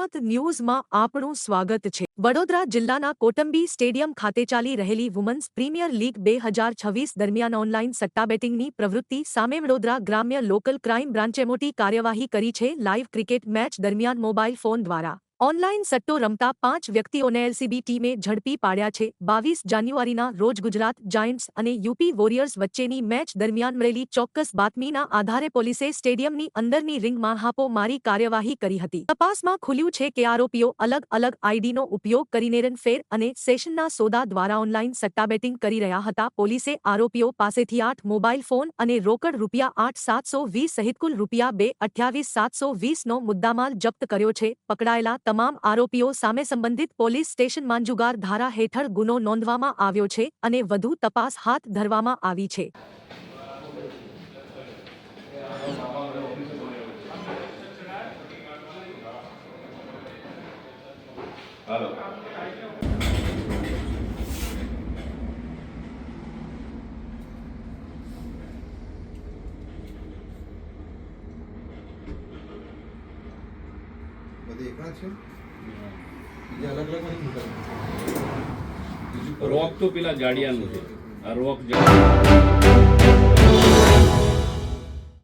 જનમત ન્યૂઝમાં આપનું સ્વાગત છે। વડોદરા જિલ્લાના કોટંબી સ્ટેડિયમ ખાતે ચાલી રહેલી વુમન્સ પ્રીમિયર લીગ 2026 દરમિયાન ઓનલાઈન સટ્ટા બેટિંગની પ્રવૃત્તિ સામે વડોદરા ગ્રામ્ય લોકલ ક્રાઇમ બ્રાન્ચે મોટી કાર્યવાહી કરી છે। લાઇવ ક્રિકેટ મેચ દરમિયાન મોબાઈલ ફોન દ્વારા ઓનલાઈન સટ્ટો રમતા 5 વ્યક્તિઓને એલસીબી ટીમે ઝડપી પાડ્યા છે। 22 જાન્યુઆરીના રોજ ગુજરાત જાયન્ટ્સ અને યુપી વોરિયર્સ વચ્ચેની મેચ દરમિયાન મળેલી ચોક્કસ બાતમીના આધારે પોલીસે સ્ટેડિયમની અંદરની રિંગમાં હાપો મારી કાર્યવાહી કરી હતી। તપાસમાં ખુલ્યું છે કે આરોપીઓ અલગ અલગ આઈડીનો ઉપયોગ કરીને રનફેર અને સેશનના સોદા દ્વારા ઓનલાઈન સટ્ટા બેટિંગ કરી રહ્યા હતા। પોલીસે આરોપીઓ પાસેથી 8 મોબાઈલ ફોન અને રોકડ ₹8,720 સહિત કુલ ₹28,720નો મુદ્દામાલ જપ્ત કર્યો છે। પકડાયેલા તમામ આરોપીઓ સામે સંબંધિત પોલીસ સ્ટેશનમાં જુગાર ધારા હેઠળ ગુનો નોંધવામાં આવ્યો છે અને વધુ તપાસ હાથ ધરવામાં આવી છે। રોક તો પેલા જાડિયાનું છે, આ રોક